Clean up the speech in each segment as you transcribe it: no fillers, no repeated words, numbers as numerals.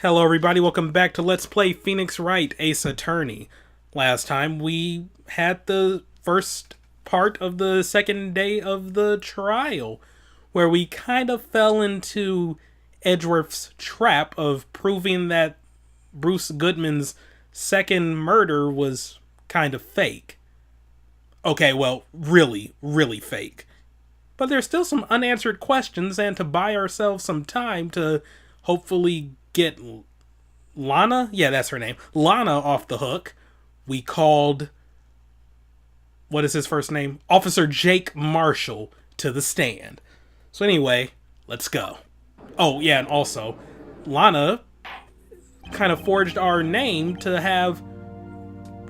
Hello everybody, welcome back to Let's Play Phoenix Wright, Ace Attorney. Last time we had the first part of the second day of the trial, where we kind of fell into Edgeworth's trap of proving that Bruce Goodman's second murder was kind of fake. Okay, well, really, really fake. But there's still some unanswered questions, and to buy ourselves some time to hopefully get Lana? Yeah, that's her name. Lana off the hook. We called... what is his first name? Officer Jake Marshall to the stand. So anyway, let's go. Oh, yeah, and also, Lana kind of forged our name to have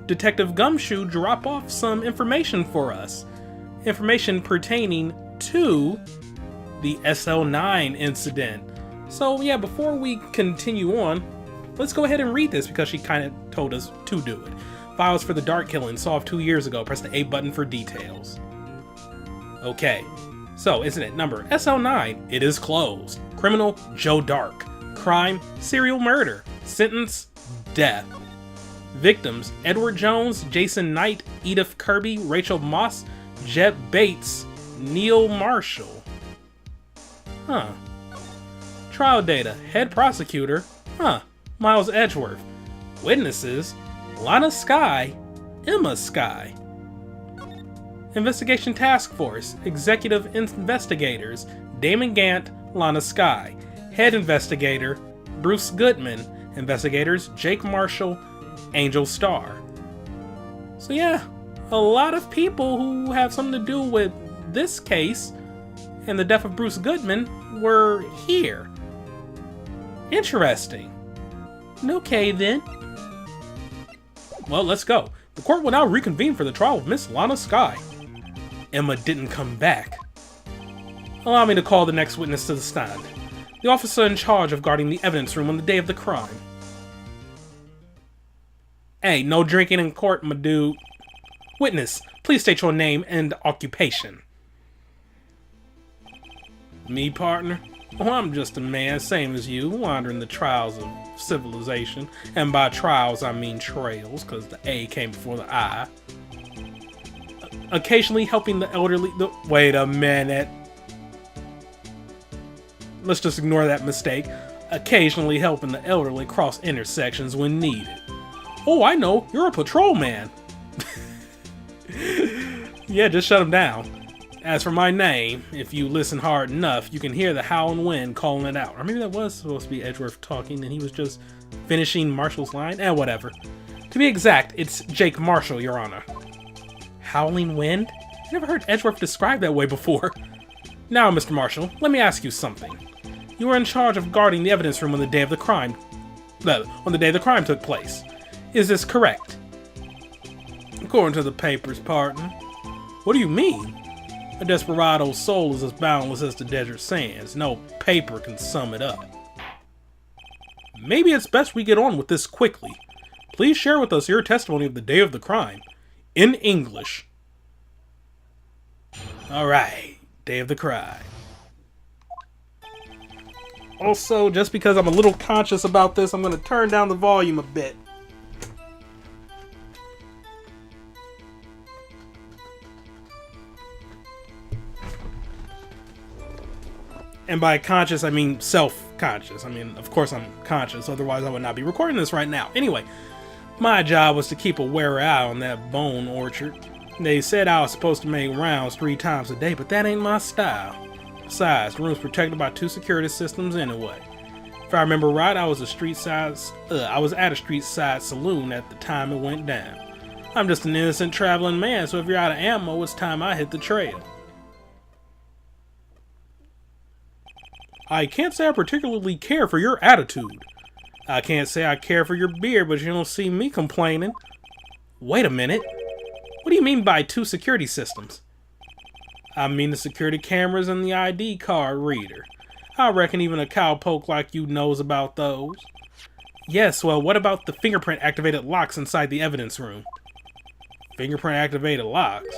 Detective Gumshoe drop off some information for us. Information pertaining to the SL9 incident. So yeah, before we continue on, let's go ahead and read this because she kind of told us to do it. Files for the Dark killing solved 2 years ago. Press the A button for details. Okay, so incident number SL9. It is closed. Criminal Joe Dark. Crime serial murder. Sentence death. Victims Edward Jones, Jason Knight, Edith Kirby, Rachel Moss, Jeb Bates, Neil Marshall. Huh. Trial data. Head prosecutor. Miles Edgeworth. Witnesses. Lana Skye. Emma Skye. Investigation Task Force. Executive Investigators. Damon Gant. Lana Skye. Head Investigator. Bruce Goodman. Investigators. Jake Marshall. Angel Starr. So yeah, a lot of people who have something to do with this case and the death of Bruce Goodman were here. Interesting. Okay then. Well, let's go. The court will now reconvene for the trial of Miss Lana Skye. Emma didn't come back. Allow me to call the next witness to the stand. The officer in charge of guarding the evidence room on the day of the crime. Hey, no drinking in court, my dude. Witness, please state your name and occupation. Me, partner? Oh, I'm just a man, same as you, wandering the trials of civilization. And by trials, I mean trails, because the A came before the I. Occasionally helping the elderly... Wait a minute. Let's just ignore that mistake. Occasionally helping the elderly cross intersections when needed. Oh, I know. You're a patrolman. Yeah, just shut him down. As for my name, if you listen hard enough, you can hear the howling wind calling it out. Or maybe that was supposed to be Edgeworth talking and he was just finishing Marshall's line? Whatever. To be exact, it's Jake Marshall, Your Honor. Howling wind? I've never heard Edgeworth described that way before. Now, Mr. Marshall, let me ask you something. You were in charge of guarding the evidence room on the day of the crime. On the day the crime took place. Is this correct? According to the papers, partner. What do you mean? A desperado's soul is as boundless as the desert sands. No paper can sum it up. Maybe it's best we get on with this quickly. Please share with us your testimony of the day of the crime. In English. Alright, day of the crime. Also, just because I'm a little conscious about this, I'm going to turn down the volume a bit. And by conscious, I mean self-conscious. I mean, of course I'm conscious, otherwise I would not be recording this right now. Anyway, my job was to keep a wary eye on that bone orchard. They said I was supposed to make rounds 3 times a day, but that ain't my style. Besides, the room's protected by 2 security systems anyway. If I remember right, I was at a street side saloon at the time it went down. I'm just an innocent traveling man, so if you're out of ammo, it's time I hit the trail. I can't say I particularly care for your attitude. I can't say I care for your beard, but you don't see me complaining. Wait a minute. What do you mean by 2 security systems? I mean the security cameras and the ID card reader. I reckon even a cowpoke like you knows about those. Yes, well, what about the fingerprint-activated locks inside the evidence room? Fingerprint-activated locks?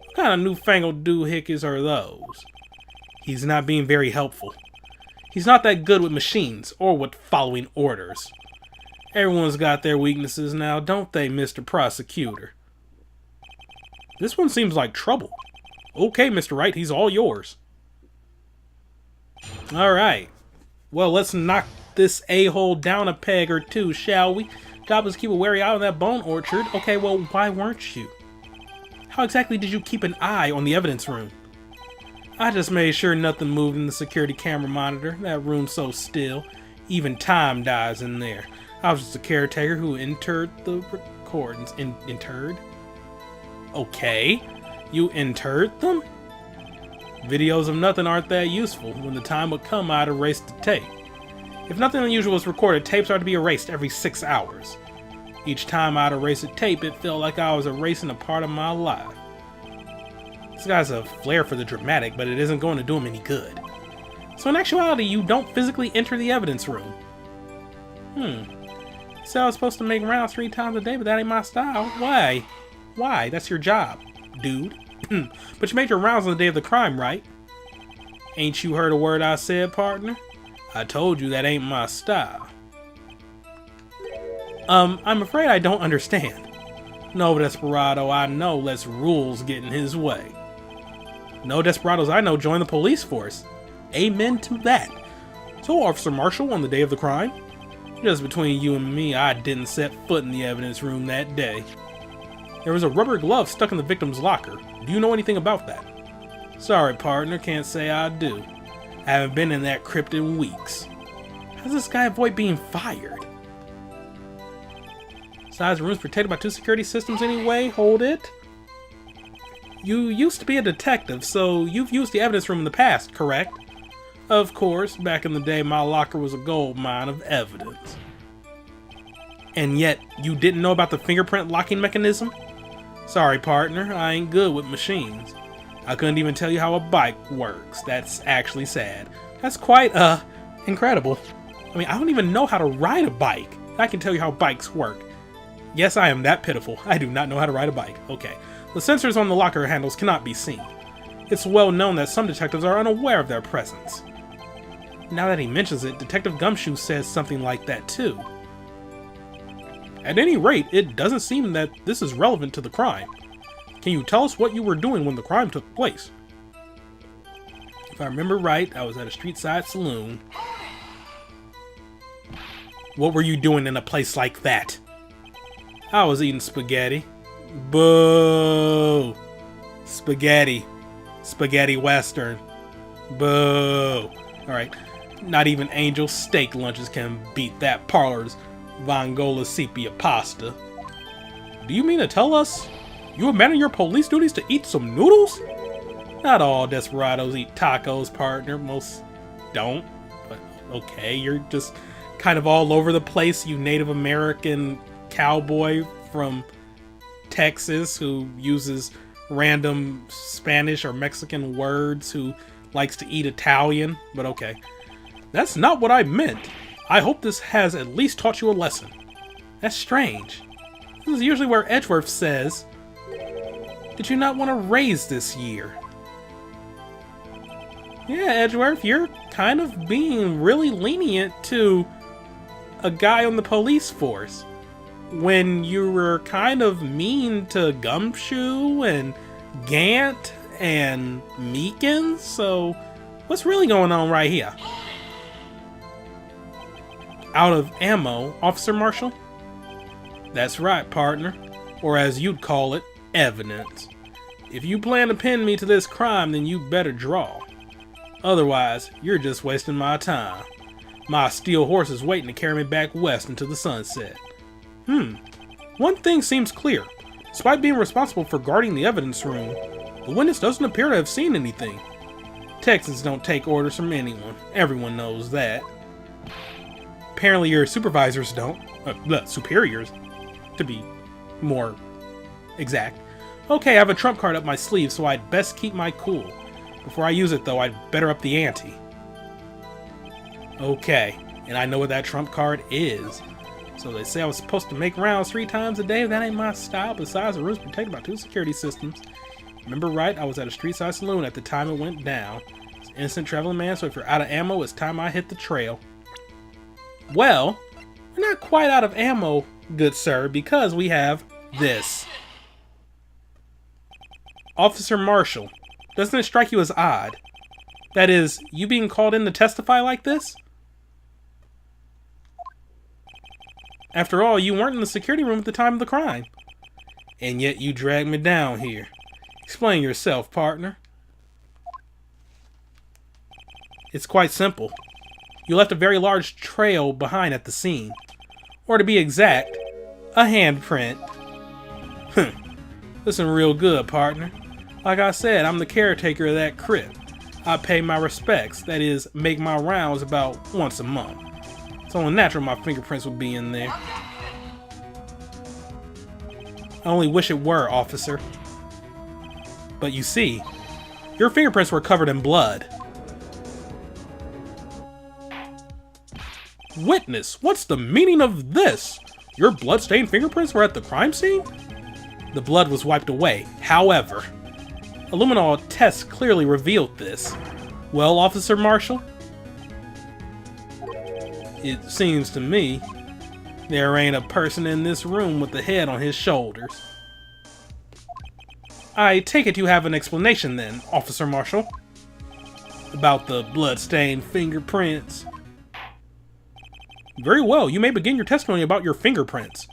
What kind of newfangled doohickeys are those? He's not being very helpful. He's not that good with machines or with following orders. Everyone's got their weaknesses now, don't they, Mr. Prosecutor? This one seems like trouble. Okay, Mr. Wright, he's all yours. Alright. Well, let's knock this a-hole down a peg or two, shall we? Job was to keep a wary eye on that bone orchard. Okay, well, why weren't you? How exactly did you keep an eye on the evidence room? I just made sure nothing moved in the security camera monitor. That room's so still. Even time dies in there. I was just a caretaker who interred the recordings. Interred? Okay. You interred them? Videos of nothing aren't that useful. When the time would come, I'd erase the tape. If nothing unusual was recorded, tapes are to be erased every 6 hours. Each time I'd erase a tape, it felt like I was erasing a part of my life. This guy's a flair for the dramatic, but it isn't going to do him any good. So in actuality, you don't physically enter the evidence room. You said I was supposed to make rounds 3 times a day, but that ain't my style. Why? Why? That's your job, dude. But you made your rounds on the day of the crime, right? Ain't you heard a word I said, partner? I told you that ain't my style. I'm afraid I don't understand. No desperado I know lets rules get in his way. No desperados I know join the police force. Amen to that. So, Officer Marshall, on the day of the crime? Just between you and me, I didn't set foot in the evidence room that day. There was a rubber glove stuck in the victim's locker. Do you know anything about that? Sorry, partner, can't say I do. I haven't been in that crypt in weeks. How does this guy avoid being fired? Besides, the room's protected by 2 security systems anyway. Hold it. You used to be a detective, so you've used the evidence room in the past, correct? Of course, back in the day, my locker was a gold mine of evidence. And yet, you didn't know about the fingerprint locking mechanism? Sorry, partner, I ain't good with machines. I couldn't even tell you how a bike works. That's actually sad. That's quite, incredible. I mean, I don't even know how to ride a bike. I can tell you how bikes work. Yes, I am that pitiful. I do not know how to ride a bike. Okay. The sensors on the locker handles cannot be seen. It's well known that some detectives are unaware of their presence. Now that he mentions it, Detective Gumshoe says something like that too. At any rate, it doesn't seem that this is relevant to the crime. Can you tell us what you were doing when the crime took place? If I remember right, I was at a street-side saloon. What were you doing in a place like that? I was eating spaghetti. Boo! Spaghetti. Spaghetti Western. Boo! Alright, not even Angel steak lunches can beat that parlor's Vongola sepia pasta. Do you mean to tell us you abandoned your police duties to eat some noodles? Not all desperados eat tacos, partner. Most don't. But okay, you're just kind of all over the place, you Native American cowboy from Texas who uses random Spanish or Mexican words, who likes to eat Italian. But okay. That's not what I meant. I hope this has at least taught you a lesson. That's strange. This is usually where Edgeworth says, did you not want to raise this year? Yeah, Edgeworth, you're kind of being really lenient to a guy on the police force when you were kind of mean to Gumshoe and Gant and Meekins. So what's really going on right here? Out of ammo, Officer Marshall? That's right, partner. Or as you'd call it, evidence. If you plan to pin me to this crime, then you better draw. Otherwise, you're just wasting my time. My steel horse is waiting to carry me back west into the sunset. One thing seems clear. Despite being responsible for guarding the evidence room, the witness doesn't appear to have seen anything. Texans don't take orders from anyone. Everyone knows that. Apparently your supervisors don't. Superiors, to be more exact. Okay, I have a trump card up my sleeve, so I'd best keep my cool. Before I use it, though, I'd better up the ante. Okay, and I know what that trump card is. So they say I was supposed to make rounds 3 times a day. That ain't my style. Besides, the room's protected by 2 security systems. Remember right, I was at a street-side saloon at the time it went down. It's Innocent traveling man, so if you're out of ammo, it's time I hit the trail. Well, we're not quite out of ammo, good sir, because we have this. Officer Marshall, doesn't it strike you as odd? That is, you being called in to testify like this? After all, you weren't in the security room at the time of the crime. And yet you dragged me down here. Explain yourself, partner. It's quite simple. You left a very large trail behind at the scene. Or to be exact, a handprint. Listen real good, partner. Like I said, I'm the caretaker of that crypt. I pay my respects, that is, make my rounds about once a month. It's only natural my fingerprints would be in there. I only wish it were, officer. But you see, your fingerprints were covered in blood. Witness, what's the meaning of this? Your blood-stained fingerprints were at the crime scene? The blood was wiped away, however. A luminol test clearly revealed this. Well, Officer Marshall? It seems to me there ain't a person in this room with a head on his shoulders. I take it you have an explanation then, Officer Marshall? About the blood-stained fingerprints? Very well, you may begin your testimony about your fingerprints,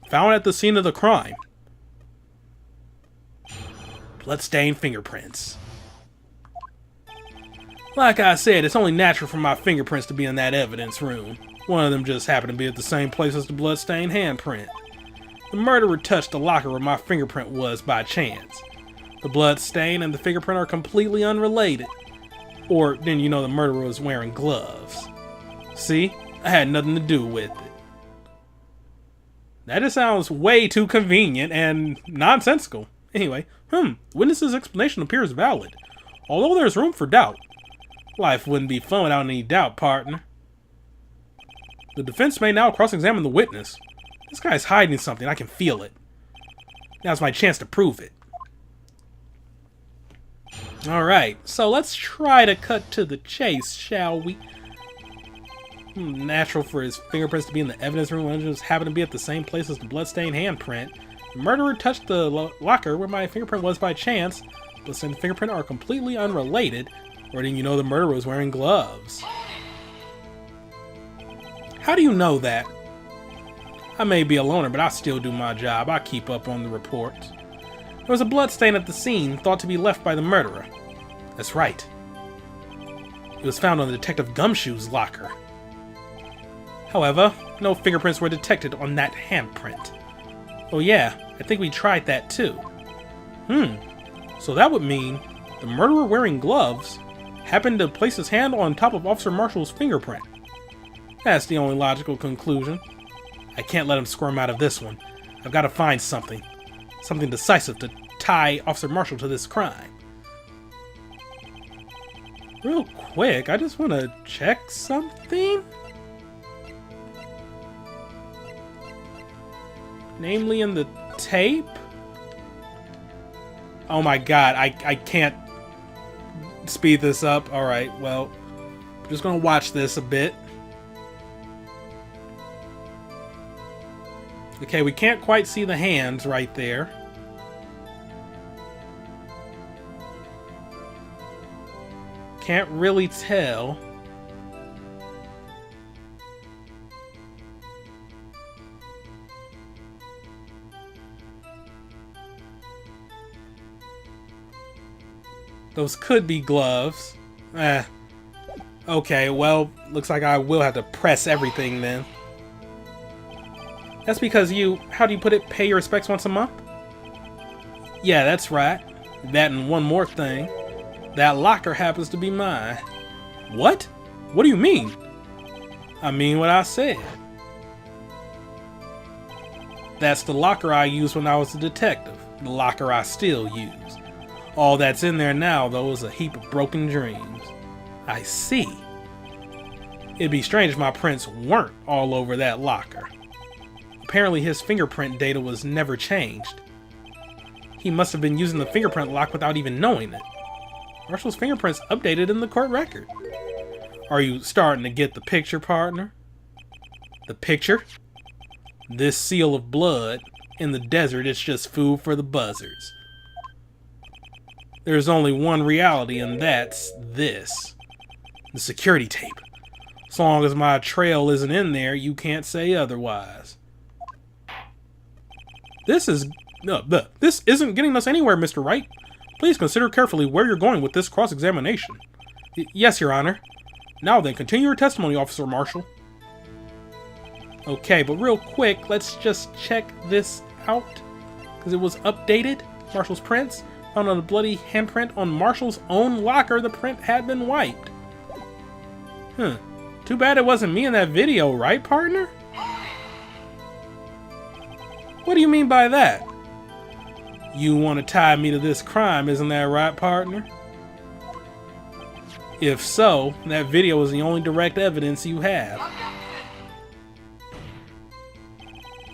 found at the scene of the crime. Blood-stained fingerprints. Like I said, it's only natural for my fingerprints to be in that evidence room. One of them just happened to be at the same place as the blood-stained handprint. The murderer touched the locker where my fingerprint was by chance. The blood stain and the fingerprint are completely unrelated. Or, then you know the murderer was wearing gloves. See? I had nothing to do with it. That just sounds way too convenient and nonsensical. Anyway, witness's explanation appears valid. Although there's room for doubt. Life wouldn't be fun without any doubt, partner. The defense may now cross-examine the witness. This guy's hiding something, I can feel it. Now's my chance to prove it. Alright, so let's try to cut to the chase, shall we? Natural for his fingerprints to be in the evidence room and just happen to be at the same place as the bloodstained handprint. The murderer touched the locker where my fingerprint was by chance. Bloodstained fingerprint are completely unrelated. Or didn't you know the murderer was wearing gloves? How do you know that? I may be a loner, but I still do my job. I keep up on the reports. There was a blood stain at the scene, thought to be left by the murderer. That's right. It was found on the Detective Gumshoe's locker. However, no fingerprints were detected on that handprint. Oh yeah, I think we tried that too. So that would mean the murderer wearing gloves happened to place his hand on top of Officer Marshall's fingerprint. That's the only logical conclusion. I can't let him squirm out of this one. I've got to find something. Something decisive to tie Officer Marshall to this crime. Real quick, I just want to check something. Namely in the tape? Oh my god, I can't speed this up. Alright, well, I'm just gonna watch this a bit. Okay, we can't quite see the hands right there. Can't really tell. Those could be gloves. Okay, well, looks like I will have to press everything then. That's because you, how do you put it, pay your respects once a month? Yeah, that's right. That and one more thing. That locker happens to be mine. What? What do you mean? I mean what I said. That's the locker I used when I was a detective. The locker I still use. All that's in there now, though, is a heap of broken dreams. I see. It'd be strange if my prints weren't all over that locker. Apparently his fingerprint data was never changed. He must have been using the fingerprint lock without even knowing it. Marshall's fingerprints updated in the court record. Are you starting to get the picture, partner? The picture? This seal of blood in the desert is just food for the buzzards. There's only one reality, and that's this. The security tape. As long as my trail isn't in there, you can't say otherwise. This isn't getting us anywhere, Mr. Wright. Please consider carefully where you're going with this cross-examination. Yes, Your Honor. Now then, continue your testimony, Officer Marshall. Okay, but real quick, let's just check this out. Because it was updated. Marshall's prints. Found a bloody handprint on Marshall's own locker. The print had been wiped. Too bad it wasn't me in that video, right, partner? What do you mean by that? You want to tie me to this crime, isn't that right, partner? If so, that video is the only direct evidence you have.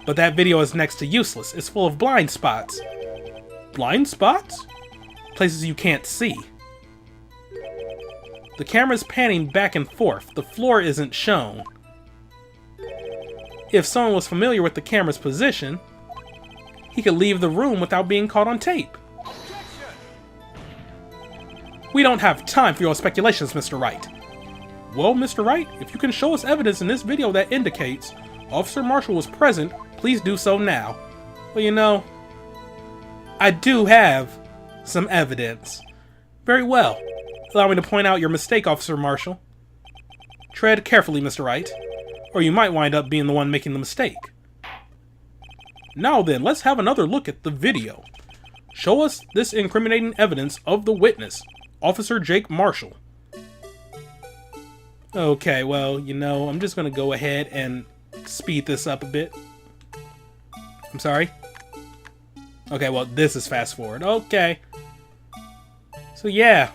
But that video is next to useless. It's full of blind spots. Blind spots? Places you can't see. The camera's panning back and forth. The floor isn't shown. If someone was familiar with the camera's position, he could leave the room without being caught on tape. We don't have time for your speculations, Mr. Wright. Well, Mr. Wright, if you can show us evidence in this video that indicates Officer Marshall was present, please do so now. Well, you know, I do have some evidence. Very well. Allow me to point out your mistake, Officer Marshall. Tread carefully, Mr. Wright, or you might wind up being the one making the mistake. Now then, let's have another look at the video. Show us this incriminating evidence of the witness, Officer Jake Marshall. Okay, well, you know, I'm just going to go ahead and speed this up a bit. I'm sorry. Okay, well, this is fast forward. Okay. So, yeah.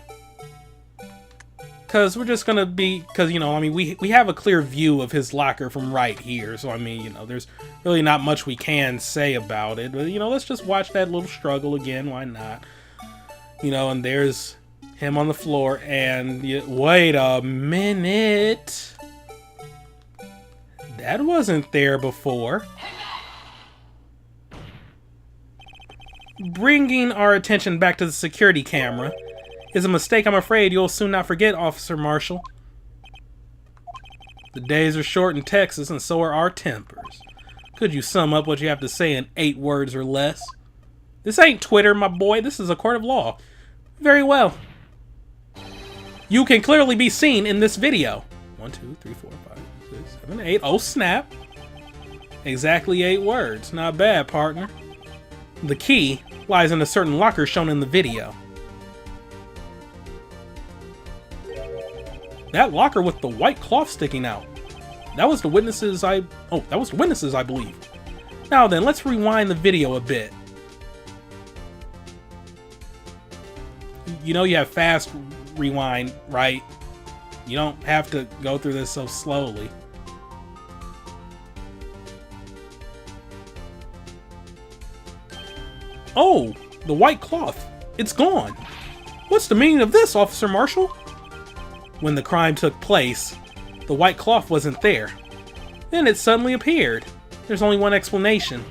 Because we're just going to be... Because, you know, I mean, we have a clear view of his locker from right here. So, I mean, you know, there's really not much we can say about it. But, you know, let's just watch that little struggle again. Why not? You know, and there's him on the floor. And wait a minute. That wasn't there before. Bringing our attention back to the security camera is a mistake I'm afraid you'll soon not forget, Officer Marshall. The days are short in Texas, and so are our tempers. Could you sum up what you have to say in 8 words or less? This ain't Twitter, my boy. This is a court of law. Very well. You can clearly be seen in this video. 1, 2, 3, 4, 5, 6, 7, 8. Oh, snap. Exactly 8 words. Not bad, partner. The key lies in a certain locker shown in the video. That locker with the white cloth sticking out. That was the witnesses I believe. Now then, let's rewind the video a bit. You know you have fast rewind, right? You don't have to go through this so slowly. Oh, the white cloth. It's gone. What's the meaning of this, Officer Marshall? When the crime took place, the white cloth wasn't there. Then it suddenly appeared. There's only one explanation.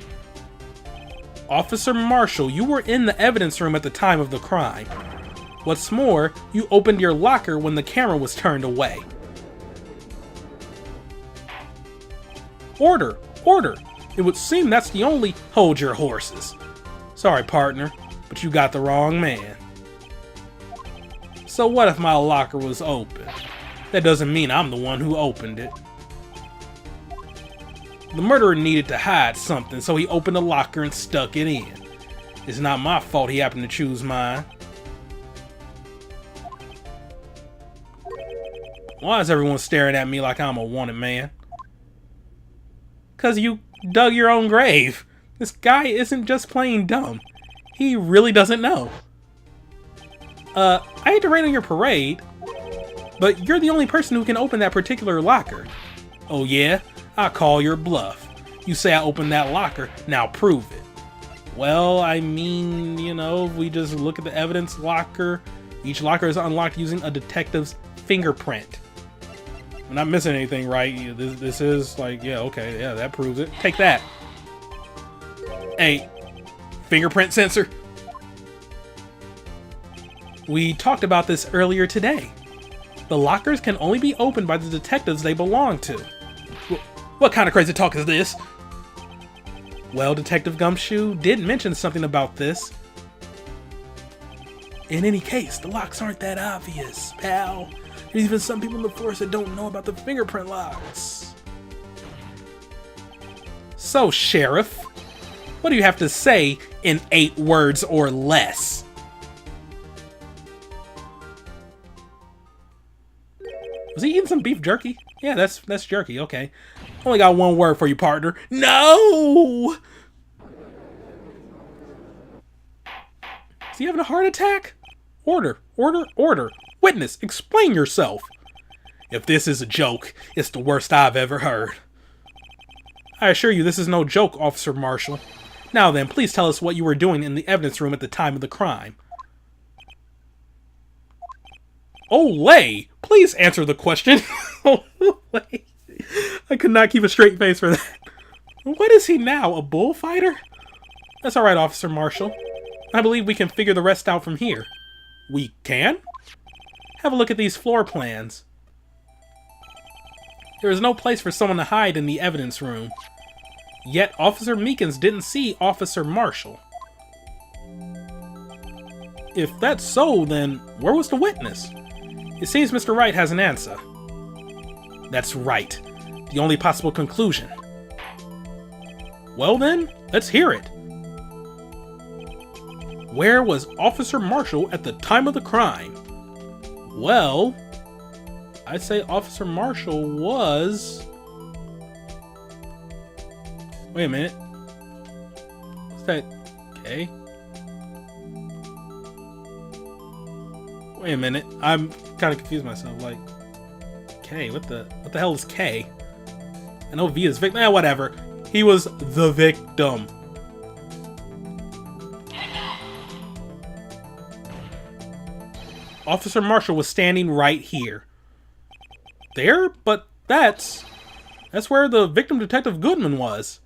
Officer Marshall, you were in the evidence room at the time of the crime. What's more, you opened your locker when the camera was turned away. Order! Order! It would seem that's the only... Hold your horses. Sorry, partner, but you got the wrong man. So what if my locker was open? That doesn't mean I'm the one who opened it. The murderer needed to hide something, so he opened the locker and stuck it in. It's not my fault he happened to choose mine. Why is everyone staring at me like I'm a wanted man? 'Cause you dug your own grave. This guy isn't just plain dumb. He really doesn't know. I hate to rain on your parade, but you're the only person who can open that particular locker. Oh yeah? I call your bluff. You say I opened that locker, now prove it. Well, I mean, you know, if we just look at the evidence locker Each locker is unlocked using a detective's fingerprint. I'm not missing anything, right? This is like, yeah, okay, yeah, that proves it. Take that. Hey, fingerprint sensor. We talked about this earlier today. The lockers can only be opened by the detectives they belong to. What kind of crazy talk is this? Well, Detective Gumshoe did mention something about this. In any case, the locks aren't that obvious, pal. There's even some people in the force that don't know about the fingerprint locks. So, Sheriff, what do you have to say in 8 words or less? Was he eating some beef jerky? Yeah, that's jerky, okay. Only got one word for you, partner. No! Is he having a heart attack? Order, order, order. Witness, explain yourself. If this is a joke, it's the worst I've ever heard. I assure you this is no joke, Officer Marshall. Now then, please tell us what you were doing in the evidence room at the time of the crime. Olay! Please answer the question. Olay. I could not keep a straight face for that. What is he now, a bullfighter? That's alright, Officer Marshall. I believe we can figure the rest out from here. We can? Have a look at these floor plans. There is no place for someone to hide in the evidence room. Yet Officer Meekins didn't see Officer Marshall. If that's so, then where was the witness? It seems Mr. Wright has an answer. That's right. The only possible conclusion. Well then, let's hear it. Where was Officer Marshall at the time of the crime? Well, I'd say Officer Marshall was... Wait a minute. What's that? K? Wait a minute. I'm kind of confused myself. Like, K? What the hell is K? I know V is victim. Eh, whatever. He was the victim. Officer Marshall was standing right here. There? But that's where the victim, Detective Goodman, was.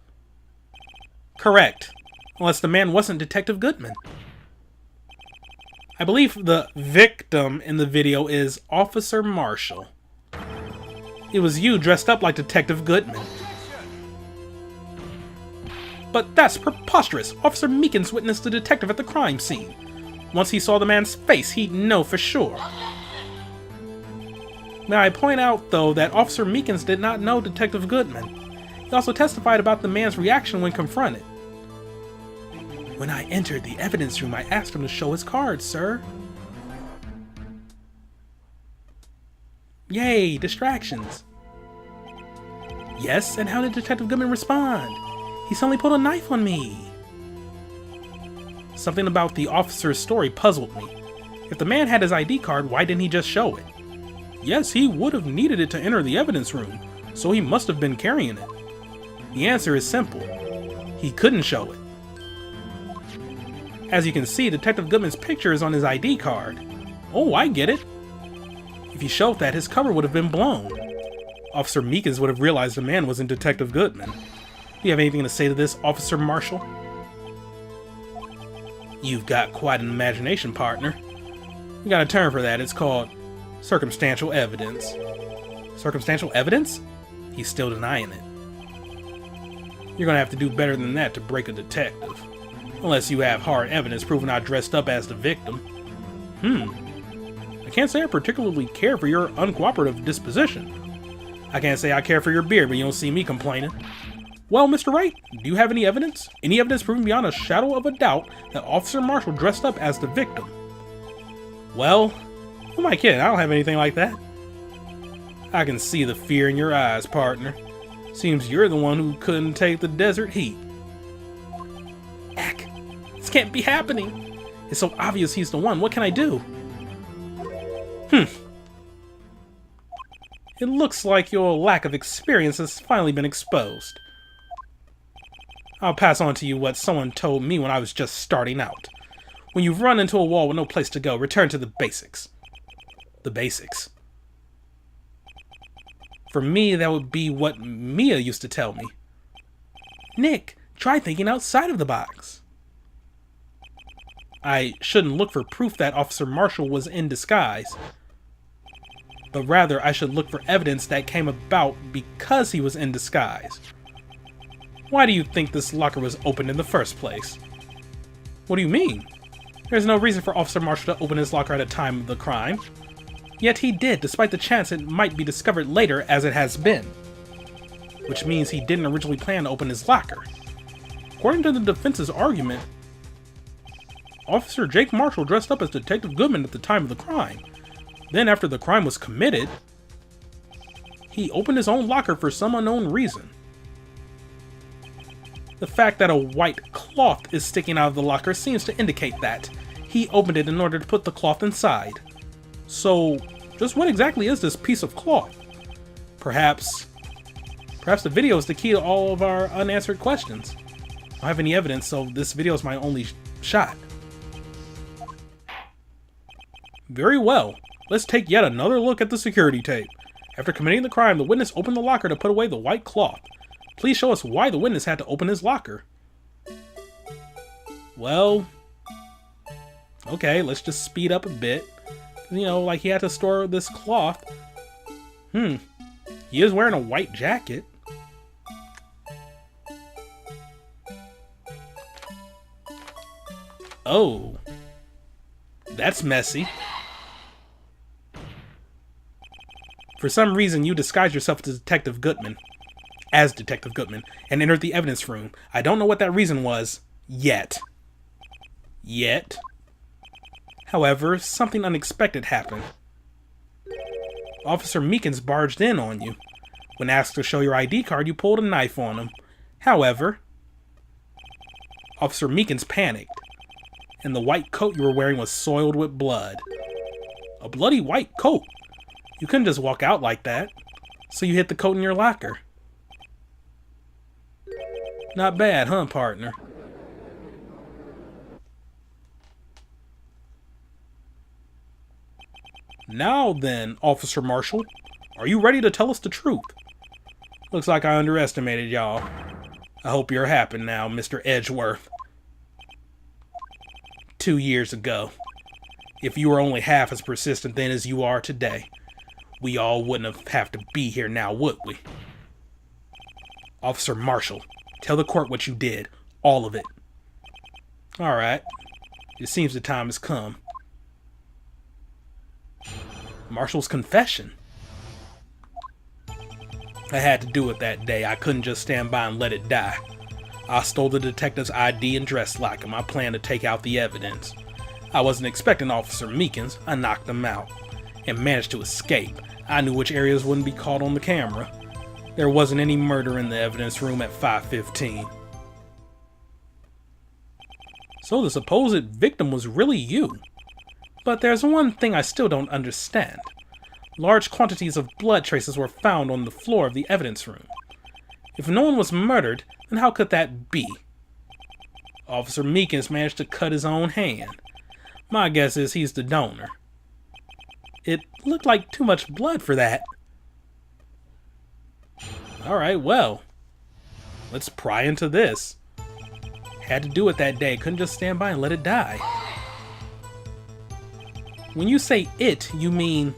Correct. Unless the man wasn't Detective Goodman. I believe the victim in the video is Officer Marshall. It was you dressed up like Detective Goodman. But that's preposterous. Officer Meekins witnessed the detective at the crime scene. Once he saw the man's face, he'd know for sure. May I point out, though, that Officer Meekins did not know Detective Goodman. He also testified about the man's reaction when confronted. When I entered the evidence room, I asked him to show his cards, sir. Yay, distractions. Yes, and how did Detective Goodman respond? He suddenly pulled a knife on me. Something about the officer's story puzzled me. If the man had his ID card, why didn't he just show it? Yes, he would have needed it to enter the evidence room, so he must have been carrying it. The answer is simple. He couldn't show it. As you can see, Detective Goodman's picture is on his ID card. Oh, I get it. If he showed that, his cover would have been blown. Officer Meekins would have realized the man wasn't Detective Goodman. Do you have anything to say to this, Officer Marshall? You've got quite an imagination, partner. You got a term for that. It's called circumstantial evidence. Circumstantial evidence? He's still denying it. You're gonna have to do better than that to break a detective. Unless you have hard evidence proving I dressed up as the victim. I can't say I particularly care for your uncooperative disposition. I can't say I care for your beard, but you don't see me complaining. Well, Mr. Wright, do you have any evidence? Any evidence proving beyond a shadow of a doubt that Officer Marshall dressed up as the victim? Well, who am I kidding? I don't have anything like that. I can see the fear in your eyes, partner. Seems you're the one who couldn't take the desert heat. Ack, this can't be happening. It's so obvious he's the one. What can I do? It looks like your lack of experience has finally been exposed. I'll pass on to you what someone told me when I was just starting out. When you've run into a wall with no place to go, return to the basics. The basics. For me, that would be what Mia used to tell me. Nick, try thinking outside of the box. I shouldn't look for proof that Officer Marshall was in disguise, but rather I should look for evidence that came about because he was in disguise. Why do you think this locker was opened in the first place? What do you mean? There's no reason for Officer Marshall to open his locker at a time of the crime. Yet he did, despite the chance it might be discovered later as it has been. Which means he didn't originally plan to open his locker. According to the defense's argument, Officer Jake Marshall dressed up as Detective Goodman at the time of the crime. Then after the crime was committed, he opened his own locker for some unknown reason. The fact that a white cloth is sticking out of the locker seems to indicate that he opened it in order to put the cloth inside. So, just what exactly is this piece of cloth? Perhaps the video is the key to all of our unanswered questions. I don't have any evidence, so this video is my only shot. Very well. Let's take yet another look at the security tape. After committing the crime, the witness opened the locker to put away the white cloth. Please show us why the witness had to open his locker. Well, okay, let's just speed up a bit. You know, like he had to store this cloth. He is wearing a white jacket. Oh, that's messy. For some reason, you disguised yourself as Detective Goodman, and entered the evidence room. I don't know what that reason was, yet. However, something unexpected happened. Officer Meekins barged in on you. When asked to show your ID card, you pulled a knife on him. However, Officer Meekins panicked, and the white coat you were wearing was soiled with blood. A bloody white coat? You couldn't just walk out like that, so you hid the coat in your locker. Not bad, huh, partner? Now then, Officer Marshall, are you ready to tell us the truth? Looks like I underestimated y'all. I hope you're happy now, Mr. Edgeworth. 2 years ago, if you were only half as persistent then as you are today, we all wouldn't have to be here now, would we? Officer Marshall, tell the court what you did. All of it. Alright. It seems the time has come. Marshall's confession. I had to do it that day. I couldn't just stand by and let it die. I stole the detective's ID and dressed like him. I planned to take out the evidence. I wasn't expecting Officer Meekins. I knocked him out and managed to escape. I knew which areas wouldn't be caught on the camera. There wasn't any murder in the evidence room at 5:15. So the supposed victim was really you. But there's one thing I still don't understand. Large quantities of blood traces were found on the floor of the evidence room. If no one was murdered, then how could that be? Officer Meekins managed to cut his own hand. My guess is he's the donor. It looked like too much blood for that. Alright, well, let's pry into this. Had to do it that day, couldn't just stand by and let it die. When you say it, you mean,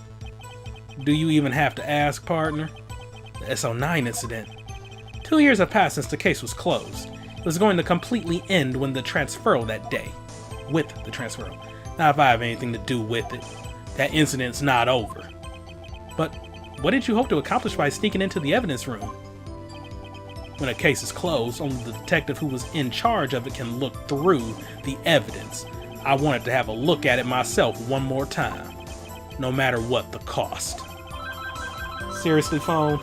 do you even have to ask, partner? The SO9 incident. 2 years have passed since the case was closed. It was going to completely end when the transferal that day. With the transferal. Not if I have anything to do with it. That incident's not over. But what did you hope to accomplish by sneaking into the evidence room? When a case is closed, only the detective who was in charge of it can look through the evidence. I wanted to have a look at it myself one more time, no matter what the cost. Seriously, phone?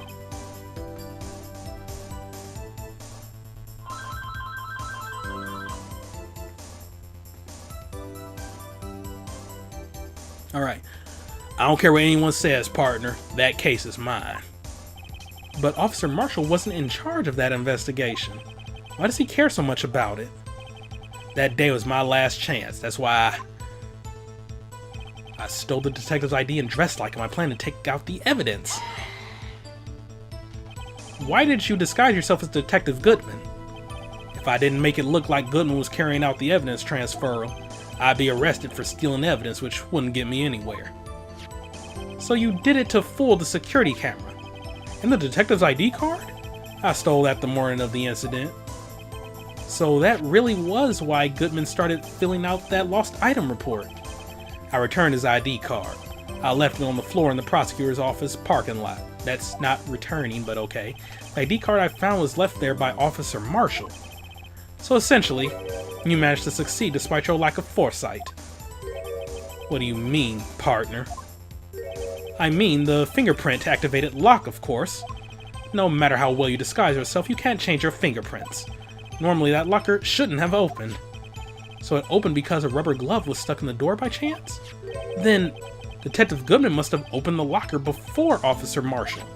Alright, I don't care what anyone says, partner, that case is mine. But Officer Marshall wasn't in charge of that investigation. Why does he care so much about it? That day was my last chance. That's why I stole the detective's ID and dressed like him. I plan to take out the evidence. Why did you disguise yourself as Detective Goodman? If I didn't make it look like Goodman was carrying out the evidence transfer, I'd be arrested for stealing evidence, which wouldn't get me anywhere. So you did it to fool the security camera. And the detective's ID card? I stole that the morning of the incident. So that really was why Goodman started filling out that lost item report. I returned his ID card. I left it on the floor in the prosecutor's office parking lot. That's not returning, but okay. The ID card I found was left there by Officer Marshall. So essentially, you managed to succeed despite your lack of foresight. What do you mean, partner? I mean the fingerprint-activated lock, of course. No matter how well you disguise yourself, you can't change your fingerprints. Normally that locker shouldn't have opened. So it opened because a rubber glove was stuck in the door by chance? Then, Detective Goodman must have opened the locker before Officer Marshall.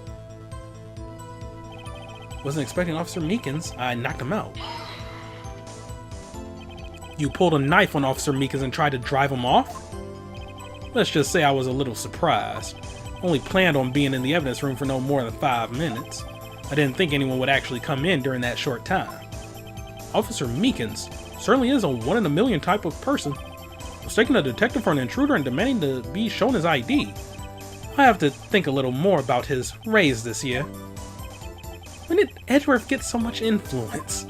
Wasn't expecting Officer Meekins. I knocked him out. You pulled a knife on Officer Meekins and tried to drive him off? Let's just say I was a little surprised. Only planned on being in the evidence room for no more than 5 minutes. I didn't think anyone would actually come in during that short time. Officer Meekins certainly is a one-in-a-million type of person. Mistaking a detective for an intruder and demanding to be shown his ID. I have to think a little more about his raise this year. When did Edgeworth get so much influence?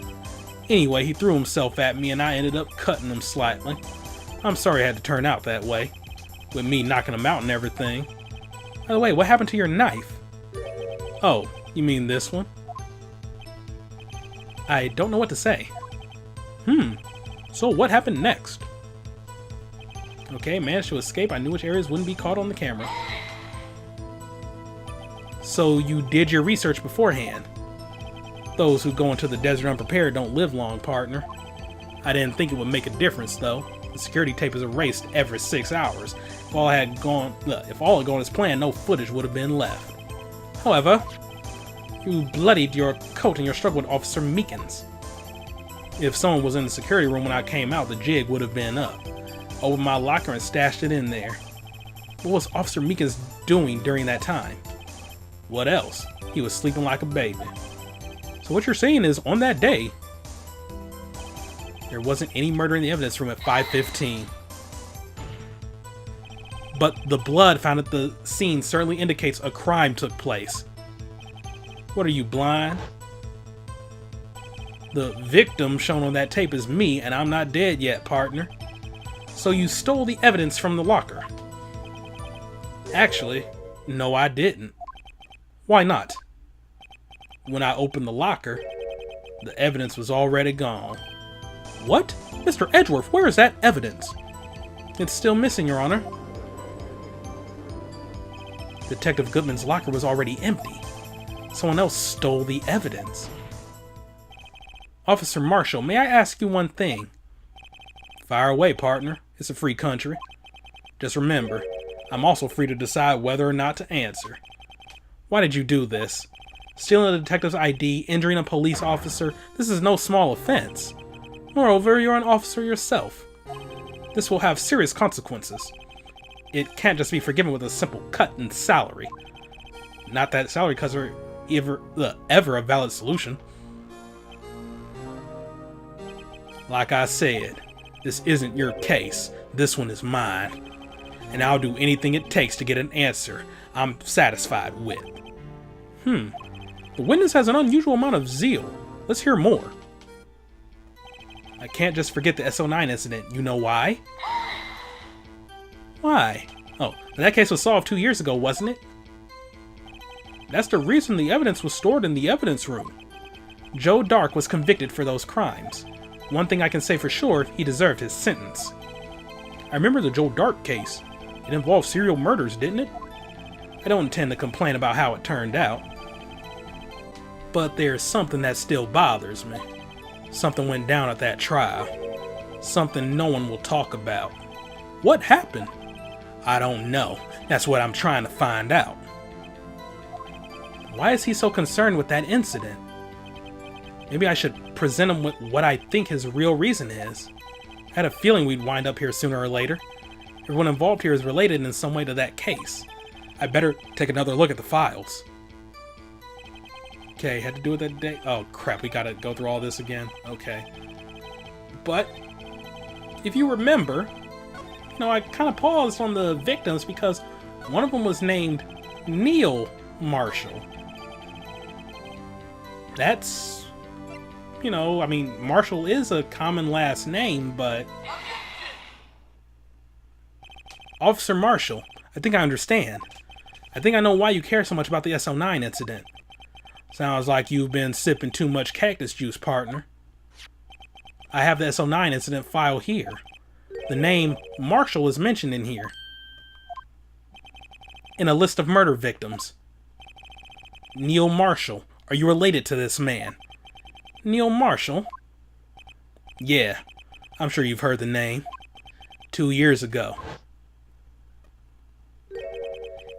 Anyway, he threw himself at me and I ended up cutting him slightly. I'm sorry it had to turn out that way, with me knocking him out and everything. By the way, what happened to your knife? Oh, you mean this one? I don't know what to say. So what happened next? Okay, managed to escape. I knew which areas wouldn't be caught on the camera. So you did your research beforehand. Those who go into the desert unprepared don't live long, partner. I didn't think it would make a difference, though. The security tape is erased every 6 hours. If all had gone as planned, no footage would have been left. However, you bloodied your coat in your struggle with Officer Meekins. If someone was in the security room when I came out, the jig would have been up. Opened my locker and stashed it in there. What was Officer Meekins doing during that time? What else? He was sleeping like a baby. So what you're saying is, on that day, there wasn't any murder in the evidence room at 5:15. But the blood found at the scene certainly indicates a crime took place. What are you, blind? The victim shown on that tape is me, and I'm not dead yet, partner. So you stole the evidence from the locker. Actually, no, I didn't. Why not? When I opened the locker, the evidence was already gone. What? Mr. Edgeworth, where is that evidence? It's still missing, Your Honor. Detective Goodman's locker was already empty. Someone else stole the evidence. Officer Marshall, may I ask you one thing? Fire away, partner. It's a free country. Just remember, I'm also free to decide whether or not to answer. Why did you do this? Stealing a detective's ID, injuring a police officer, this is no small offense. Moreover, you're an officer yourself. This will have serious consequences. It can't just be forgiven with a simple cut in salary. Not that salary cuts are ever a valid solution. Like I said, this isn't your case. This one is mine. And I'll do anything it takes to get an answer I'm satisfied with. The witness has an unusual amount of zeal. Let's hear more. I can't just forget the SO9 incident. You know why? Why? Oh, that case was solved 2 years ago, wasn't it? That's the reason the evidence was stored in the evidence room. Joe Dark was convicted for those crimes. One thing I can say for sure, he deserved his sentence. I remember the Joe Dark case. It involved serial murders, didn't it? I don't intend to complain about how it turned out. But there's something that still bothers me. Something went down at that trial. Something no one will talk about. What happened? I don't know. That's what I'm trying to find out. Why is he so concerned with that incident? Maybe I should present him with what I think his real reason is. I had a feeling we'd wind up here sooner or later. Everyone involved here is related in some way to that case. I better take another look at the files. Okay, had to do it that day. Oh crap, we gotta go through all this again. Okay. But, if you remember, I kind of paused on the victims because one of them was named Neil Marshall. That's, I mean, Marshall is a common last name, but... Officer Marshall, I think I understand. I think I know why you care so much about the SO9 incident. Sounds like you've been sipping too much cactus juice, partner. I have the SO9 incident file here. The name Marshall is mentioned in here. In a list of murder victims. Neil Marshall. Are you related to this man? Neil Marshall? Yeah, I'm sure you've heard the name. 2 years ago.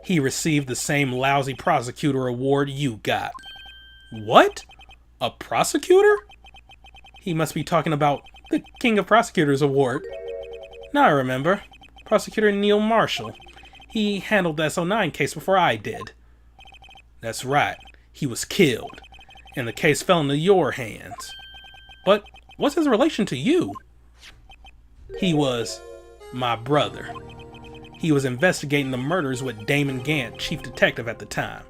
He received the same lousy prosecutor award you got. What? A prosecutor? He must be talking about the King of Prosecutors award. Now I remember. Prosecutor Neil Marshall. He handled the SO9 case before I did. That's right. He was killed. And the case fell into your hands. But what's his relation to you? He was my brother. He was investigating the murders with Damon Gant, chief detective at the time.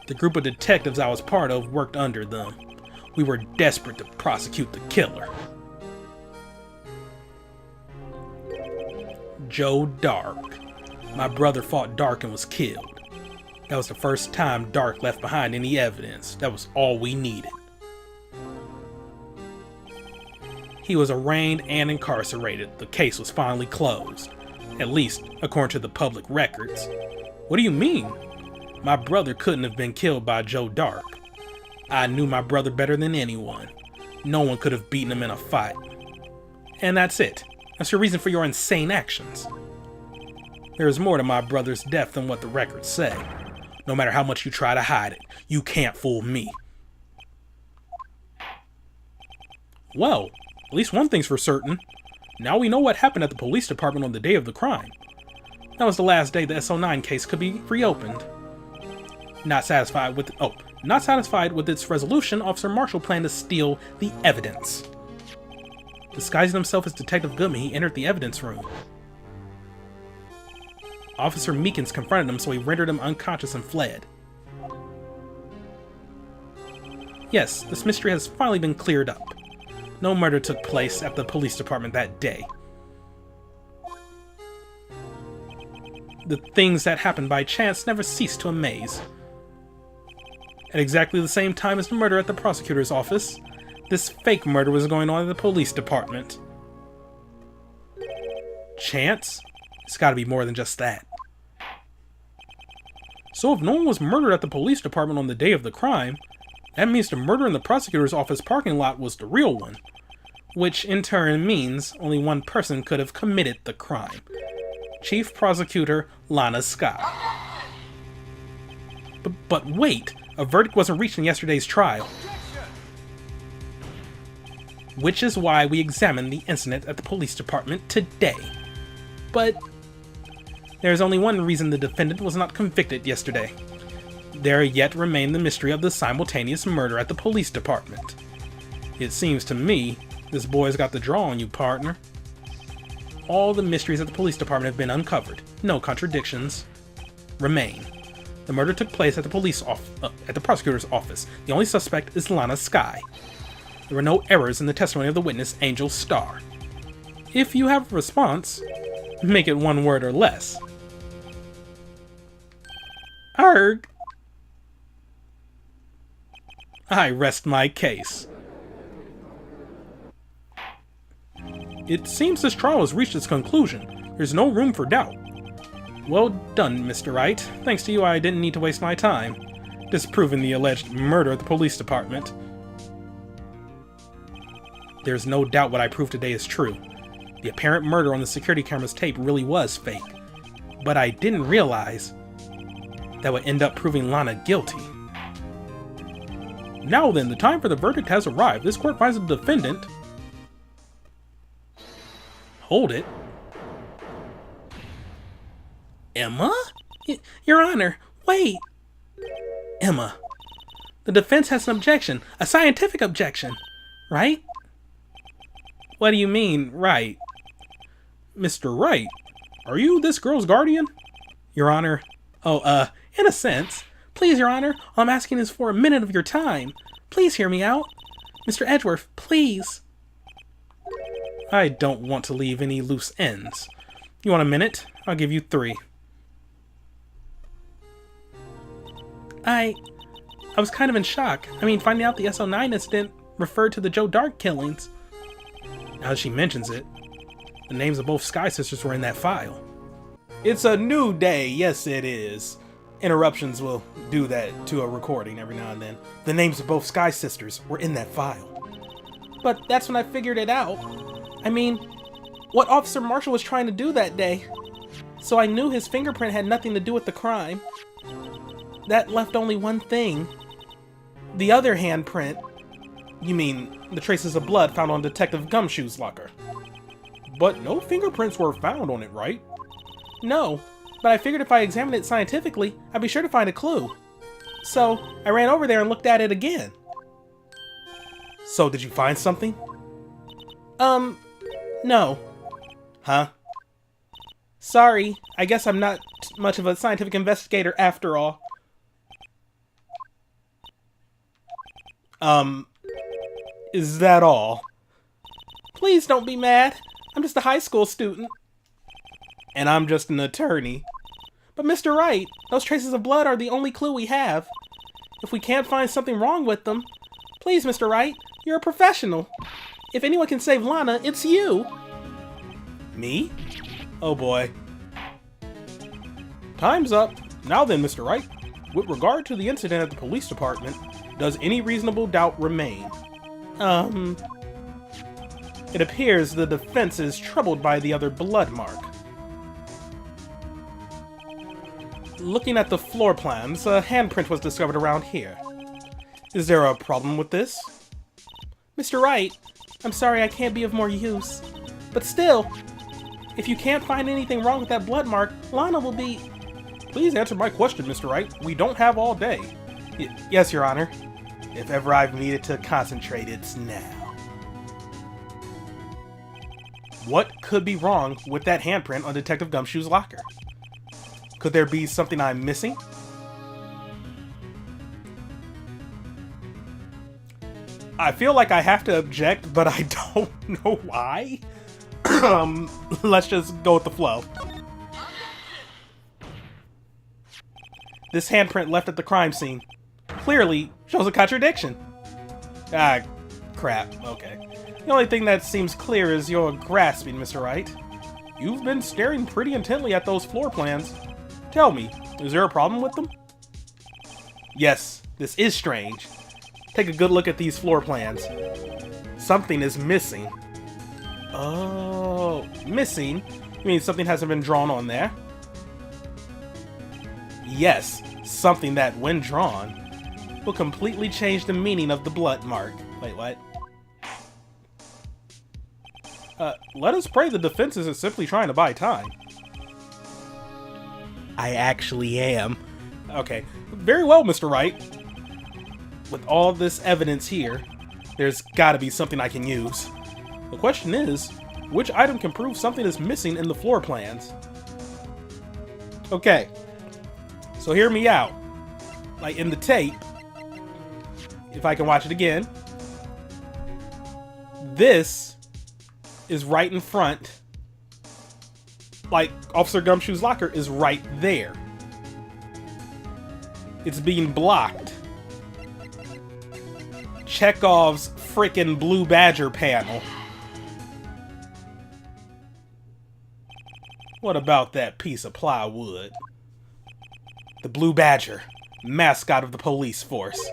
The group of detectives I was part of worked under them. We were desperate to prosecute the killer. Joe Dark. My brother fought Dark and was killed. That was the first time Dark left behind any evidence. That was all we needed. He was arraigned and incarcerated. The case was finally closed. At least, according to the public records. What do you mean? My brother couldn't have been killed by Joe Dark. I knew my brother better than anyone. No one could have beaten him in a fight. And that's it. That's your reason for your insane actions. There is more to my brother's death than what the records say. No matter how much you try to hide it, you can't fool me. Well, at least one thing's for certain. Now we know what happened at the police department on the day of the crime. That was the last day the SO9 case could be reopened. Not satisfied with its resolution, Officer Marshall planned to steal the evidence. Disguising himself as Detective Goodman, he entered the evidence room. Officer Meekins confronted him, so he rendered him unconscious and fled. Yes, this mystery has finally been cleared up. No murder took place at the police department that day. The things that happened by chance never ceased to amaze. At exactly the same time as the murder at the prosecutor's office, this fake murder was going on at the police department. Chance? It's gotta be more than just that. So if no one was murdered at the police department on the day of the crime, that means the murder in the prosecutor's office parking lot was the real one. Which in turn means only one person could have committed the crime. Chief Prosecutor Lana Scott. But wait! A verdict wasn't reached in yesterday's trial. Which is why we examined the incident at the police department today. But there's only one reason the defendant was not convicted yesterday. There yet remained the mystery of the simultaneous murder at the police department. It seems to me this boy's got the draw on you, partner. All the mysteries at the police department have been uncovered. No contradictions remain. The murder took place at the prosecutor's office. The only suspect is Lana Skye. There were no errors in the testimony of the witness, Angel Starr. If you have a response, make it one word or less. Arg! I rest my case. It seems this trial has reached its conclusion. There's no room for doubt. Well done, Mr. Wright. Thanks to you, I didn't need to waste my time disproving the alleged murder at the police department. There's no doubt what I proved today is true. The apparent murder on the security camera's tape really was fake. But I didn't realize that would end up proving Lana guilty. Now then, the time for the verdict has arrived. This court finds the defendant... Hold it. Emma? Your Honor, wait. Emma. The defense has an objection. A scientific objection. Right? What do you mean, right? Mr. Wright, are you this girl's guardian? Your Honor. Oh, in a sense. Please, Your Honor, all I'm asking is for a minute of your time. Please hear me out. Mr. Edgeworth, please. I don't want to leave any loose ends. You want a minute? I'll give you 3. I was kind of in shock. I mean, finding out the SO9 incident referred to the Joe Dark killings. Now that she mentions it, the names of both Sky Sisters were in that file. It's a new day, yes it is. Interruptions will do that to a recording every now and then. The names of both Sky Sisters were in that file. But that's when I figured it out. I mean, what Officer Marshall was trying to do that day. So I knew his fingerprint had nothing to do with the crime. That left only one thing. The other handprint. You mean, the traces of blood found on Detective Gumshoe's locker. But no fingerprints were found on it, right? No, but I figured if I examined it scientifically, I'd be sure to find a clue. So, I ran over there and looked at it again. So, did you find something? No. Huh? Sorry, I guess I'm not much of a scientific investigator after all. Is that all? Please don't be mad. I'm just a high school student. And I'm just an attorney. But Mr. Wright, those traces of blood are the only clue we have. If we can't find something wrong with them, please, Mr. Wright, you're a professional. If anyone can save Lana, it's you. Me? Oh boy. Time's up. Now then, Mr. Wright, with regard to the incident at the police department, does any reasonable doubt remain? It appears the defense is troubled by the other blood mark. Looking at the floor plans, a handprint was discovered around here. Is there a problem with this? Mr. Wright, I'm sorry I can't be of more use. But still, if you can't find anything wrong with that blood mark, Lana will be... Please answer my question, Mr. Wright. We don't have all day. Yes, Your Honor. If ever I've needed to concentrate, it's now. What could be wrong with that handprint on Detective Gumshoe's locker? Could there be something I'm missing? I feel like I have to object, but I don't know why. Let's just go with the flow. This handprint left at the crime scene clearly shows a contradiction. Ah, crap. Okay. The only thing that seems clear is your grasping, Mr. Wright. You've been staring pretty intently at those floor plans. Tell me, is there a problem with them? Yes, this is strange. Take a good look at these floor plans. Something is missing. Oh, missing? You mean something hasn't been drawn on there? Yes, something that, when drawn, will completely change the meaning of the blood mark. Wait, what? Let us pray the defense isn't simply trying to buy time. I actually am. Okay, very well, Mr. Wright. With all this evidence here, there's gotta be something I can use. The question is, which item can prove something is missing in the floor plans? Okay, so hear me out. Like in the tape, if I can watch it again, this is right in front. Like, Officer Gumshoe's locker is right there. It's being blocked. Chekov's frickin' Blue Badger panel. What about that piece of plywood? The Blue Badger, mascot of the police force.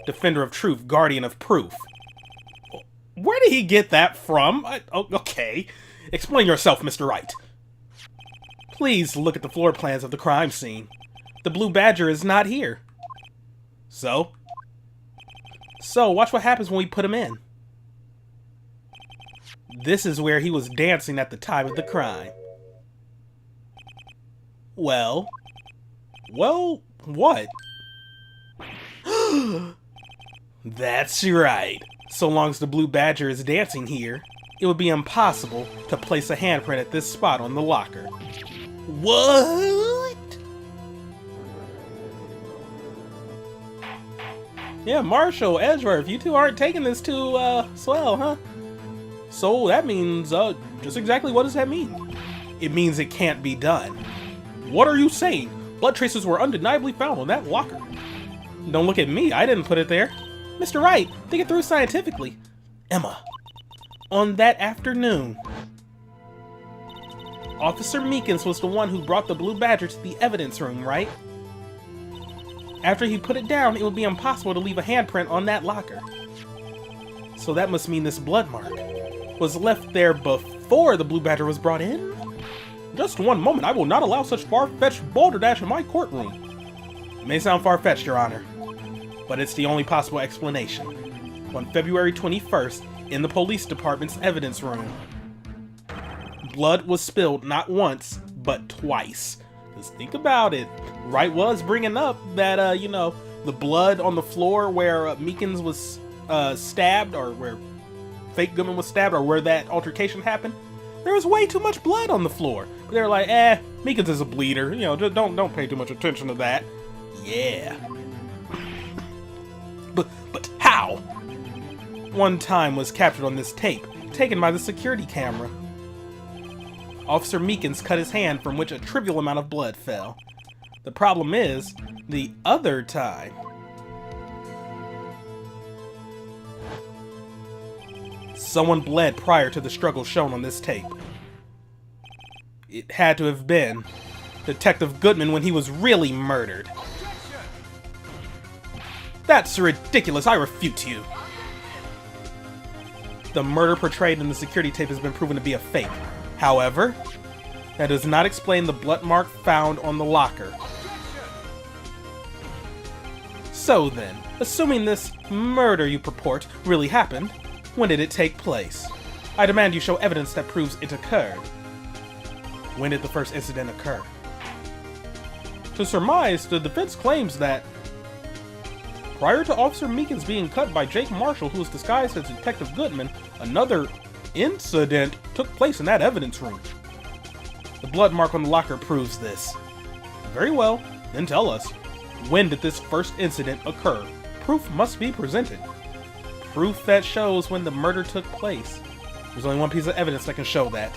Defender of truth, guardian of proof. Where did he get that from? Okay. Explain yourself, Mr. Wright. Please look at the floor plans of the crime scene. The Blue Badger is not here. So? So, watch what happens when we put him in. This is where he was dancing at the time of the crime. Well, what? That's right. So long as the Blue Badger is dancing here, it would be impossible to place a handprint at this spot on the locker. What? Yeah, Marshall, Edgeworth, you two aren't taking this too, swell, huh? So that means, just exactly what does that mean? It means it can't be done. What are you saying? Blood traces were undeniably found on that locker. Don't look at me, I didn't put it there. Mr. Wright, think it through scientifically. Emma, on that afternoon, Officer Meekins was the one who brought the Blue Badger to the evidence room, right? After he put it down, it would be impossible to leave a handprint on that locker. So that must mean this blood mark was left there before the Blue Badger was brought in? Just one moment, I will not allow such far-fetched balderdash in my courtroom. It may sound far-fetched, Your Honor, but it's the only possible explanation. On February 21st, in the police department's evidence room, blood was spilled not once, but twice. Just think about it. Wright was bringing up that, you know, the blood on the floor where Meekins was stabbed, or where Fake Goodman was stabbed, or where that altercation happened. There was way too much blood on the floor. But they were like, Meekins is a bleeder. You know, just don't pay too much attention to that. Yeah. But how? One time was captured on this tape, taken by the security camera. Officer Meekins cut his hand from which a trivial amount of blood fell. The problem is, the other time, someone bled prior to the struggle shown on this tape. It had to have been Detective Goodman when he was really murdered. That's ridiculous, I refute you. The murder portrayed in the security tape has been proven to be a fake. However, that does not explain the blood mark found on the locker. So then, assuming this murder you purport really happened, when did it take place? I demand you show evidence that proves it occurred. When did the first incident occur? To surmise, the defense claims that prior to Officer Meekins being cut by Jake Marshall, who was disguised as Detective Goodman, another incident took place in that evidence room. The blood mark on the locker proves this. Very well, then tell us, when did this first incident occur? Proof must be presented. Proof that shows when the murder took place. There's only one piece of evidence that can show that.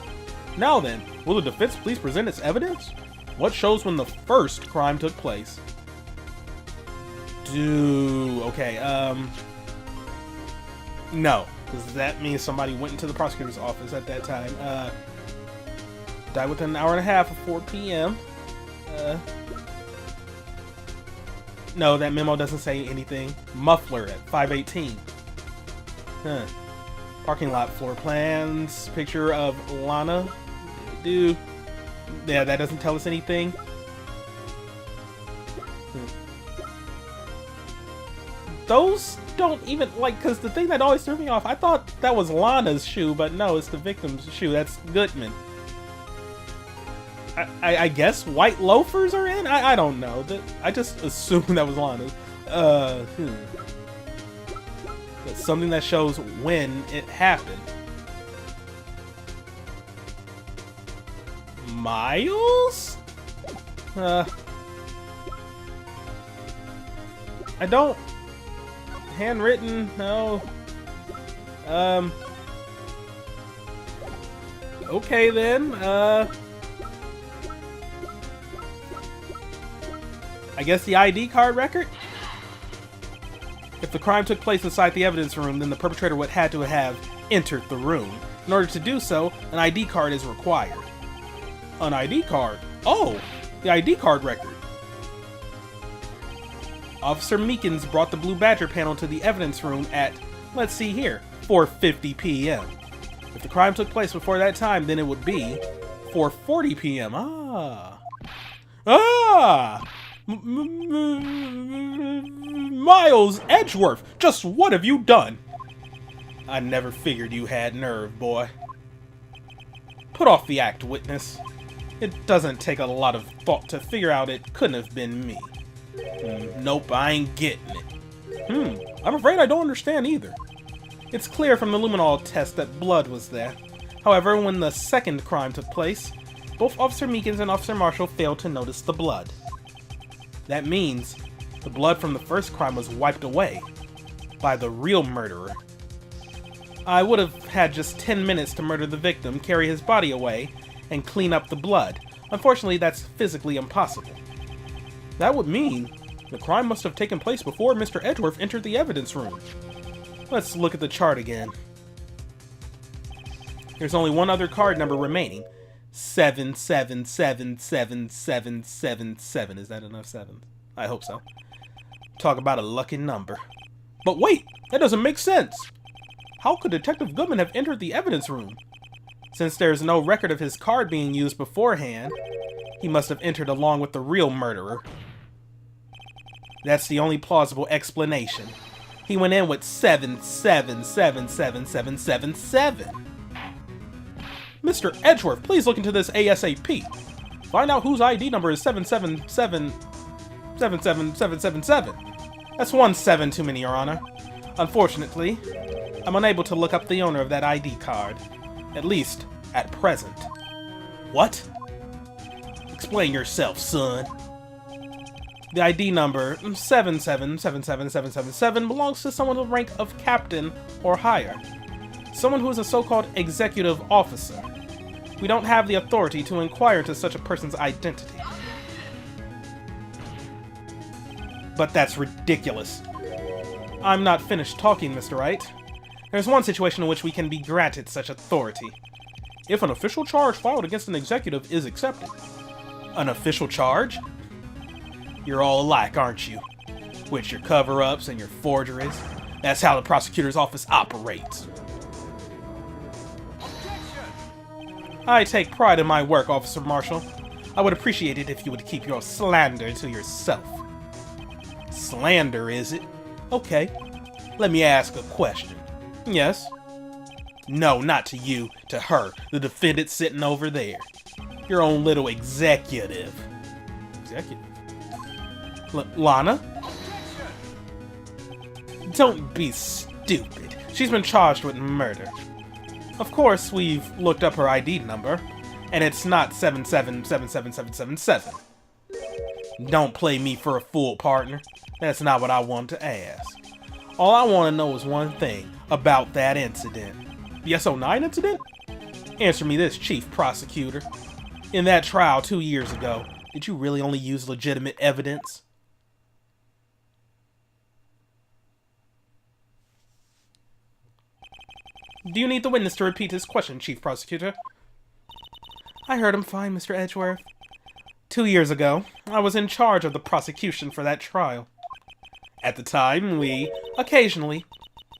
Now then, will the defense please present its evidence? What shows when the first crime took place? No, because that means somebody went into the prosecutor's office at that time. Died within an hour and a half of 4 p.m. No, that memo doesn't say anything. Muffler at 5:18. Huh. Parking lot floor plans. Picture of Lana. Yeah, that doesn't tell us anything. Those don't even, like, because the thing that always threw me off, I thought that was Lana's shoe, but no, it's the victim's shoe. That's Goodman. I guess white loafers are in? I don't know. I just assumed that was Lana's. That's something that shows when it happened. Miles? I don't... Handwritten? No. Okay then. I guess the ID card record? If the crime took place inside the evidence room, then the perpetrator would have to have entered the room. In order to do so, an ID card is required. An ID card? Oh, the ID card record. Officer Meekins brought the Blue Badger panel to the evidence room at, let's see here, 4:50 p.m. If the crime took place before that time, then it would be 4:40 p.m. Miles Edgeworth, just what have you done? I never figured you had nerve, boy. Put off the act, witness. It doesn't take a lot of thought to figure out it couldn't have been me. Nope, I ain't getting it. I'm afraid I don't understand either. It's clear from the luminol test that blood was there. However, when the second crime took place, both Officer Meekins and Officer Marshall failed to notice the blood. That means the blood from the first crime was wiped away by the real murderer. I would have had just 10 minutes to murder the victim, carry his body away, and clean up the blood. Unfortunately, that's physically impossible. That would mean the crime must have taken place before Mr. Edgeworth entered the evidence room. Let's look at the chart again. There's only one other card number remaining. 77777777. Is that enough sevens? I hope so. Talk about a lucky number. But wait, that doesn't make sense. How could Detective Goodman have entered the evidence room? Since there's no record of his card being used beforehand, he must have entered along with the real murderer. That's the only plausible explanation. He went in with 77777777. Mr. Edgeworth, please look into this ASAP. Find out whose ID number is 77777777. That's 1 7 too many, Your Honor. Unfortunately, I'm unable to look up the owner of that ID card. At least, at present. What? Explain yourself, son. The ID number 7777777 belongs to someone with the rank of captain or higher. Someone who is a so-called executive officer. We don't have the authority to inquire into such a person's identity. But that's ridiculous. I'm not finished talking, Mr. Wright. There's one situation in which we can be granted such authority. If an official charge filed against an executive is accepted. An official charge? You're all alike, aren't you? With your cover-ups and your forgeries. That's how the prosecutor's office operates. I take pride in my work, Officer Marshall. I would appreciate it if you would keep your slander to yourself. Slander, is it? Okay. Let me ask a question. Yes? No, not to you. To her, the defendant sitting over there. Your own little executive. Executive? Lana? Don't be stupid. She's been charged with murder. Of course, we've looked up her ID number, and it's not 777777. Don't play me for a fool, partner. That's not what I want to ask. All I want to know is one thing about that incident. The SO9 incident? Answer me this, Chief Prosecutor. In that trial 2 years ago, did you really only use legitimate evidence? Do you need the witness to repeat his question, Chief Prosecutor? I heard him fine, Mr. Edgeworth. 2 years ago, I was in charge of the prosecution for that trial. At the time, occasionally,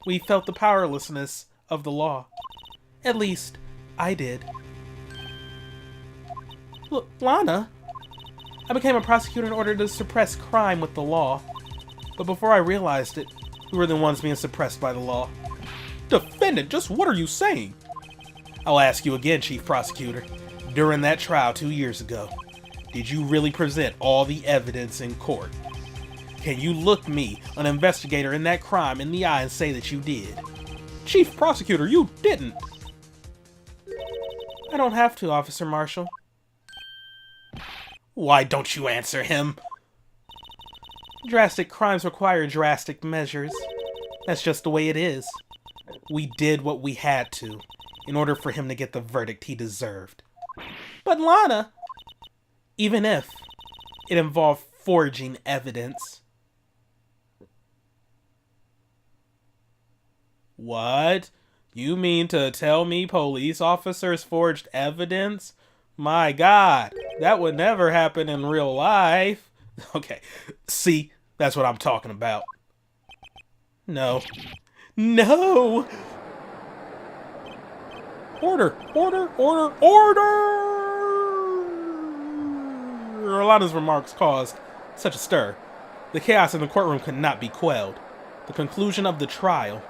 we felt the powerlessness of the law. At least, I did. Look, Lana, I became a prosecutor in order to suppress crime with the law. But before I realized it, we were the ones being suppressed by the law. Defendant, just what are you saying? I'll ask you again, Chief Prosecutor. During that trial 2 years ago, did you really present all the evidence in court? Can you look me, an investigator in that crime, in the eye and say that you did? Chief Prosecutor, you didn't! I don't have to, Officer Marshall. Why don't you answer him? Drastic crimes require drastic measures. That's just the way it is. We did what we had to, in order for him to get the verdict he deserved. But Lana, even if it involved forging evidence. What? You mean to tell me police officers forged evidence? My God, that would never happen in real life. Okay, see, that's what I'm talking about. No. No! Order! Order! Order! Order! Orlana's remarks caused Such a stir. The chaos in the courtroom could not be quelled. The conclusion of the trial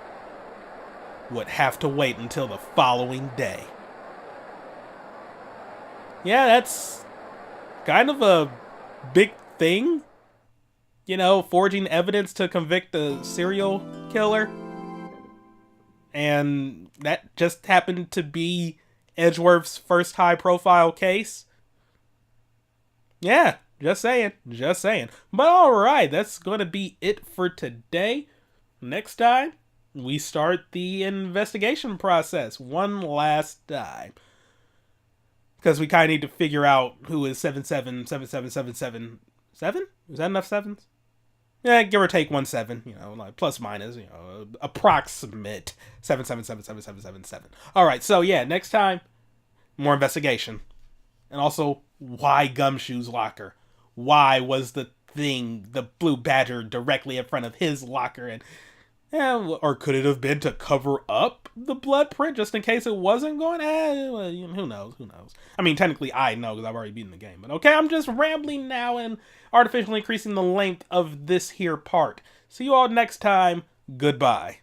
would have to wait until the following day. Yeah, that's kind of a big thing. You know, forging evidence to convict a serial killer. And that just happened to be Edgeworth's first high-profile case. Yeah, just saying. Just saying. But alright, that's going to be it for today. Next time, we start the investigation process one last time. Because we kind of need to figure out who is 7777777. Is that enough sevens? Yeah, give or take 17, you know, like plus minus, you know, approximate 7777777. Alright, so yeah, next time, more investigation. And also, why Gumshoe's locker? Why was the thing, the blue badger, directly in front of his locker? And or could it have been to cover up the blood print just in case it wasn't going? Well, who knows? Who knows? I mean, technically I know because I've already beaten the game. But okay, I'm just rambling now and artificially increasing the length of this here part. See you all next time. Goodbye.